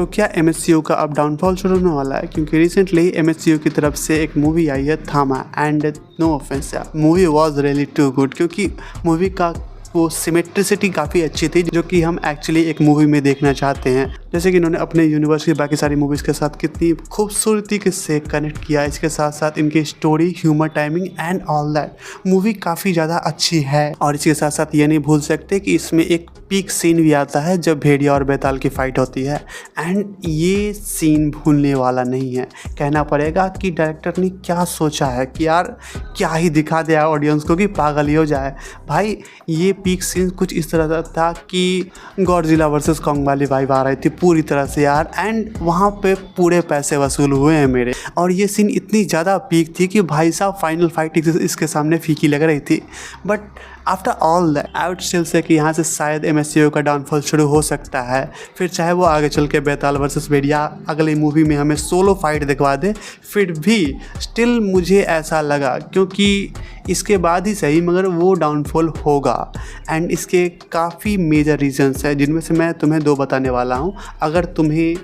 तो क्या एमएससीयू का अब डाउनफॉल शुरू होने वाला है? क्योंकि रिसेंटली एमएससीयू की तरफ से एक मूवी आई है थामा, एंड नो ऑफेंस यार, movie was really too good, क्योंकि मूवी का वो सिमेट्रिसिटी काफ़ी अच्छी थी जो कि हम एक्चुअली एक मूवी में देखना चाहते हैं। जैसे कि इन्होंने अपने यूनिवर्स की बाकी सारी मूवीज़ के साथ कितनी खूबसूरती के से कनेक्ट किया, इसके साथ साथ इनकी story, humour, timing and all that movie काफ़ी ज़्यादा अच्छी है। और इसके साथ साथ ये नहीं भूल सकते कि इसमें एक पीक सीन भी आता है जब भेड़िया और बेताल की फाइट होती है, एंड ये सीन भूलने वाला नहीं है। कहना पड़ेगा कि डायरेक्टर ने क्या सोचा है कि यार क्या ही दिखा दिया ऑडियंस को कि पागल ही हो जाए। भाई ये पीक सीन कुछ इस तरह था कि गॉडजिला वर्सेस कॉन्ग वाली वाइब आ रही थी पूरी तरह से यार, एंड वहाँ पे पूरे पैसे वसूल हुए हैं मेरे। और ये सीन इतनी ज़्यादा पीक थी कि भाई साहब फाइनल फाइट इसके सामने फीकी लग रही थी। But after all that I would still say कि यहाँ से शायद एमएससीयू का डाउनफॉल शुरू हो सकता है। फिर चाहे वो आगे चल के बेताल वर्सेस भेड़िया अगली मूवी में हमें सोलो फाइट दिखवा दे, फिर भी स्टिल मुझे ऐसा लगा, क्योंकि इसके बाद ही सही मगर वो डाउनफॉल होगा। एंड इसके काफ़ी मेजर रीजंस है जिनमें से मैं तुम्हें 2 बताने वाला हूँ। अगर तुम्हें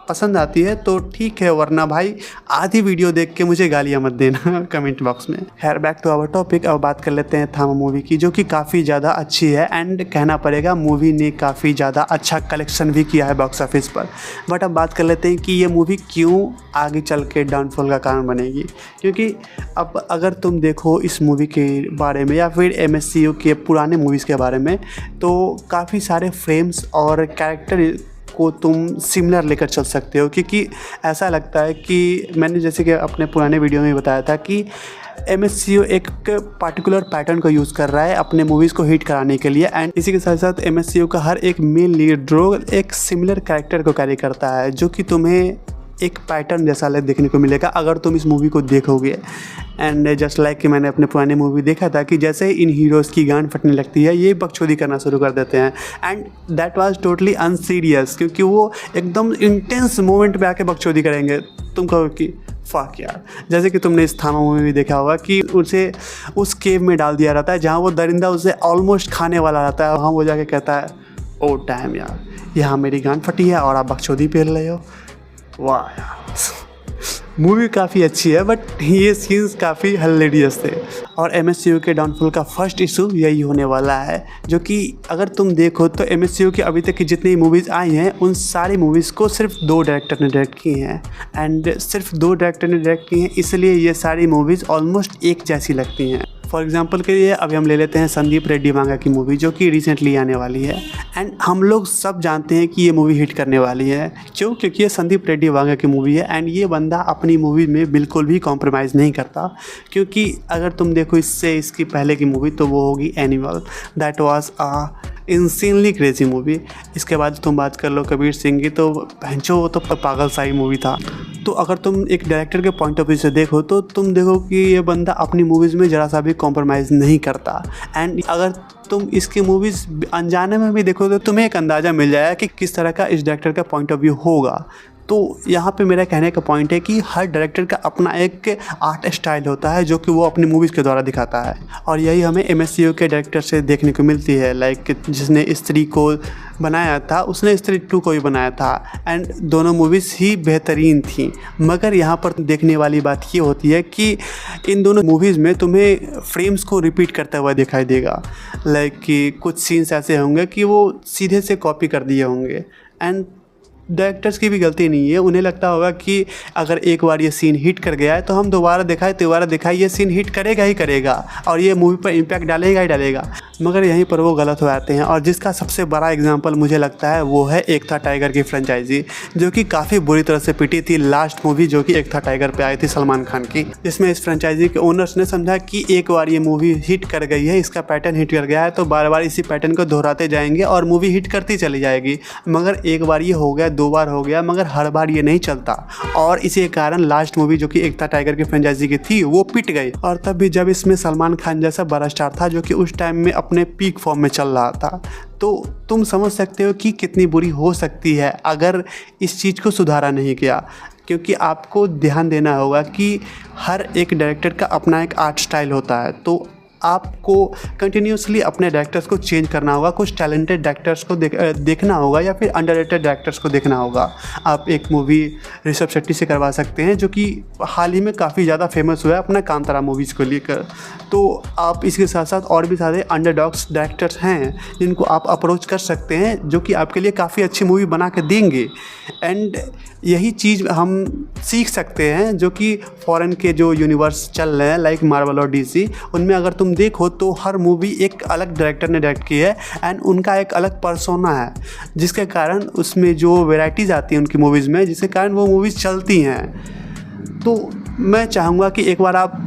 पसंद आती है तो ठीक है, वरना भाई आधी वीडियो देख के मुझे गालियाँ मत देना कमेंट बॉक्स में। खैर बैक टू आवर टॉपिक, अब बात कर लेते हैं थामा मूवी की, जो कि काफ़ी ज़्यादा अच्छी है एंड कहना पड़ेगा मूवी ने काफ़ी ज़्यादा अच्छा कलेक्शन भी किया है बॉक्स ऑफिस पर। बट अब बात कर लेते हैं कि ये मूवी क्यों आगे चल के डाउनफॉल का कारण बनेगी। क्योंकि अब अगर तुम देखो इस मूवी के बारे में या फिर एमएससीयू के पुराने मूवीज़ के बारे में, तो काफ़ी सारे फ्रेम्स और कैरेक्टर को तुम सिमिलर लेकर चल सकते हो। क्योंकि ऐसा लगता है कि मैंने जैसे कि अपने पुराने वीडियो में बताया था कि एमएससीयू एक पार्टिकुलर पैटर्न को यूज़ कर रहा है अपने मूवीज़ को हिट कराने के लिए, एंड इसी के साथ साथ एमएससीयू का हर एक मेन लीड रोल एक सिमिलर कैरेक्टर को कैरी करता है, जो कि तुम्हें एक पैटर्न जैसा देखने को मिलेगा अगर तुम इस मूवी को देखोगे। एंड जस्ट लाइक कि मैंने अपने पुराने मूवी देखा था कि जैसे इन हीरोज़ की गांड फटने लगती है ये बकचोदी करना शुरू कर देते हैं, एंड दैट वाज टोटली अनसीरियस, क्योंकि वो एकदम इंटेंस मोमेंट पे आके बकचोदी करेंगे। तुम कहो कि फक यार, जैसे कि तुमने इस थामा मूवी में देखा होगा कि उसे उस केव में डाल दिया रहता है जहाँ वो दरिंदा उसे ऑलमोस्ट खाने वाला रहता है। वहाँ वो जाके कहता है ओ टाइम यार, यहाँ मेरी गांड फटी है और आप बकचोदी पेल रहे हो। वाह यार मूवी काफ़ी अच्छी है, बट ये सीन्स काफ़ी हिलेरियस थे। और एमएससीयू के डाउनफॉल का फर्स्ट इशू यही होने वाला है, जो कि अगर तुम देखो तो एमएससीयू की अभी तक की जितनी मूवीज़ आई हैं उन सारी मूवीज़ को सिर्फ 2 डायरेक्टर ने डायरेक्ट की हैं, एंड सिर्फ 2 डायरेक्टर ने डायरेक्ट की हैं, इसलिए ये सारी मूवीज़ ऑलमोस्ट एक जैसी लगती हैं। फॉर एग्जाम्पल के लिए अभी हम ले लेते हैं संदीप रेड्डी वांगा की मूवी, जो कि रिसेंटली आने वाली है, एंड हम लोग सब जानते हैं कि ये मूवी हिट करने वाली है। क्यों? क्योंकि ये संदीप रेड्डी वांगा की मूवी है, एंड ये बंदा अपनी मूवी में बिल्कुल भी कॉम्प्रोमाइज़ नहीं करता। क्योंकि अगर तुम देखो इसकी पहले की मूवी तो वो होगी animal, that was a insanely crazy movie. इसके बाद तुम बात कर लो कबीर सिंह की, तो भैंचो वो तो पागल सा ही मूवी था। तो अगर तुम एक डायरेक्टर के पॉइंट ऑफ व्यू से देखो तो तुम देखो कि ये बंदा अपनी मूवीज़ में ज़रा सा भी कॉम्प्रोमाइज़ नहीं करता, एंड अगर तुम इसकी मूवीज़ अनजाने में भी देखो तो तुम्हें एक अंदाज़ा मिल जाएगा कि किस तरह का इस डायरेक्टर का पॉइंट ऑफ व्यू होगा। तो यहाँ पे मेरा कहने का पॉइंट है कि हर डायरेक्टर का अपना एक आर्ट स्टाइल होता है जो कि वो अपनी मूवीज़ के द्वारा दिखाता है, और यही हमें एमएससीयू के डायरेक्टर से देखने को मिलती है। लाइक जिसने स्त्री को बनाया था उसने स्त्री 2 को भी बनाया था, एंड दोनों मूवीज़ ही बेहतरीन थी। मगर यहाँ पर देखने वाली बात ये होती है कि इन दोनों मूवीज़ में तुम्हें फ्रेम्स को रिपीट करता हुआ दिखाई देगा। लाइक कि कुछ सीन्स ऐसे होंगे कि वो सीधे से कॉपी कर दिए होंगे, एंड डायरेक्टर्स की भी गलती नहीं है। उन्हें लगता होगा कि अगर एक बार ये सीन हिट कर गया है तो हम दोबारा दिखाए ये सीन हिट करेगा ही करेगा और ये मूवी पर इम्पैक्ट डालेगा ही डालेगा। मगर यहीं पर वो गलत हो जाते हैं, और जिसका सबसे बड़ा एग्जांपल मुझे लगता है वो है एक था टाइगर की फ्रेंचाइजी, जो कि काफ़ी बुरी तरह से पिटी थी। लास्ट मूवी जो कि एक था टाइगर पे आई थी सलमान खान की, जिसमें इस फ्रेंचाइजी के ओनर्स ने समझा कि एक बार ये मूवी हिट कर गई है, इसका पैटर्न हिट कर गया है, तो बार बार इसी पैटर्न को दोहराते जाएंगे और मूवी हिट करती चली जाएगी। मगर एक बार ये हो गया, 2 बार हो गया, मगर हर बार ये नहीं चलता, और इसी कारण लास्ट मूवी जो कि एक था टाइगर की फ्रेंचाइजी की थी वो पिट गई। और तब भी जब इसमें सलमान खान जैसा बड़ा स्टार था जो कि उस टाइम में अपने पीक फॉर्म में चल रहा था, तो तुम समझ सकते हो कि कितनी बुरी हो सकती है अगर इस चीज़ को सुधारा नहीं किया। क्योंकि आपको ध्यान देना होगा कि हर एक डायरेक्टर का अपना एक आर्ट स्टाइल होता है, तो आपको कंटिन्यूसली अपने डायरेक्टर्स को चेंज करना होगा, कुछ टैलेंटेड डायरेक्टर्स को देखना होगा या फिर अंडररेटेड डायरेक्टर्स को देखना होगा। आप एक मूवी ऋषभ शेट्टी से करवा सकते हैं जो कि हाल ही में काफ़ी ज़्यादा फेमस हुआ है अपना कांतारा मूवीज़ को लेकर। तो आप इसके साथ साथ और भी सारे अंडरडॉग्स डायरेक्टर्स हैं जिनको आप अप्रोच कर सकते हैं जो कि आपके लिए काफ़ी अच्छी मूवी बना के देंगे। एंड यही चीज़ हम सीख सकते हैं जो कि फॉरेन के जो यूनिवर्स चल रहे हैं लाइक मार्वल और डीसी, उनमें अगर तुम देखो तो हर मूवी एक अलग डायरेक्टर ने डायरेक्ट की है एंड उनका एक अलग पर्सोना है, जिसके कारण उसमें जो वैराइटीज़ आती हैं उनकी मूवीज़ में, जिसके कारण वो मूवीज़ चलती हैं। तो मैं चाहूँगा कि एक बार आप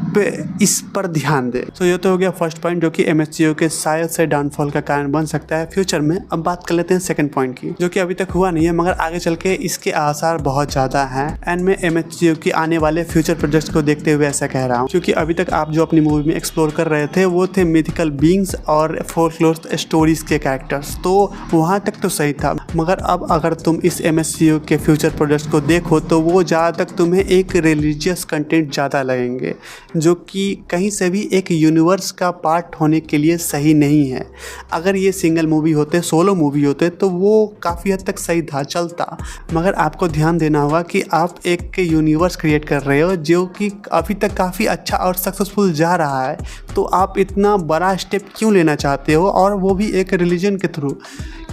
इस पर ध्यान दें। तो ये तो हो गया फर्स्ट पॉइंट जो कि एमएचसीयू के शायद से डाउनफॉल का कारण बन सकता है फ्यूचर में। अब बात कर लेते हैं सेकंड पॉइंट की, जो कि अभी तक हुआ नहीं है मगर आगे चल के इसके आसार बहुत ज़्यादा हैं। एंड मैं एमएचसीयू की आने वाले फ्यूचर प्रोजेक्ट्स को देखते हुए ऐसा कह रहा हूँ, क्योंकि अभी तक आप जो अपनी मूवी में एक्सप्लोर कर रहे थे वो थे मिथिकल बीइंग्स और फोल्कलोर स्टोरीज के कैरेक्टर्स, तो वहाँ तक तो सही था। मगर अब अगर तुम इस एमएचसीयू के फ्यूचर प्रोजेक्ट्स को देखो तो वो ज़्यादातर तुम्हें एक रिलीजियस कंटेंट ज़्यादा लगेंगे, जो कि कहीं से भी एक यूनिवर्स का पार्ट होने के लिए सही नहीं है। अगर ये सिंगल मूवी होते, सोलो मूवी होते तो वो काफ़ी हद तक सही था, चलता। मगर आपको ध्यान देना होगा कि आप एक यूनिवर्स क्रिएट कर रहे हो जो कि अभी तक काफ़ी अच्छा और सक्सेसफुल जा रहा है, तो आप इतना बड़ा स्टेप क्यों लेना चाहते हो, और वो भी एक रिलीजन के थ्रू?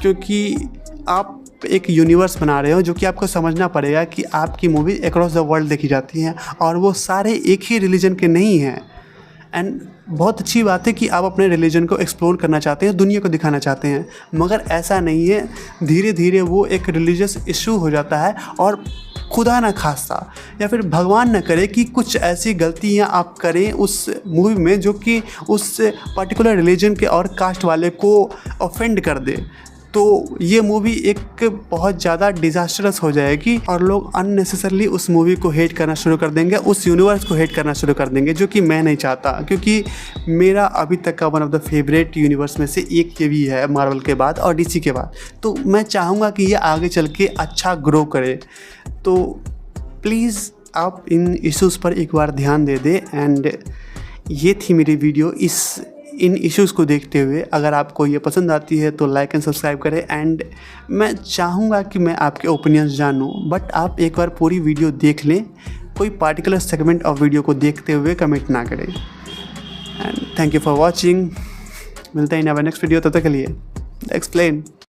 क्योंकि आप एक यूनिवर्स बना रहे हो जो कि आपको समझना पड़ेगा कि आपकी मूवी अक्रॉस द वर्ल्ड देखी जाती हैं और वो सारे एक ही रिलीजन के नहीं हैं। एंड बहुत अच्छी बात है कि आप अपने रिलीजन को एक्सप्लोर करना चाहते हैं, दुनिया को दिखाना चाहते हैं, मगर ऐसा नहीं है। धीरे धीरे वो एक रिलीजियस इशू हो जाता है और खुदा ना खास्ता या फिर भगवान न करे कि कुछ ऐसी गलतियां आप करें उस मूवी में जो कि उस पर्टिकुलर रिलीजन के और कास्ट वाले को ऑफेंड कर दे, तो ये मूवी एक बहुत ज़्यादा डिज़ास्टरस हो जाएगी और लोग अननेसेसरली उस मूवी को हेट करना शुरू कर देंगे, उस यूनिवर्स को हेट करना शुरू कर देंगे, जो कि मैं नहीं चाहता। क्योंकि मेरा अभी तक का one of the favourite universe में से एक ये भी है, मार्वल के बाद और डीसी के बाद। तो मैं चाहूँगा कि ये आगे चल के अच्छा ग्रो करे। तो प्लीज़ आप इन इश्यूज़ पर एक बार ध्यान दे दें। एंड ये थी मेरी वीडियो इन इश्यूज़ को देखते हुए। अगर आपको ये पसंद आती है तो लाइक एंड सब्सक्राइब करें। एंड मैं चाहूँगा कि मैं आपके ओपिनियंस जानूँ, बट आप एक बार पूरी वीडियो देख लें, कोई पार्टिकुलर सेगमेंट ऑफ वीडियो को देखते हुए कमेंट ना करें। And thank you for watching. मिलते हैं इन नेक्स्ट वीडियो, तब तक के लिए एक्सप्लेन।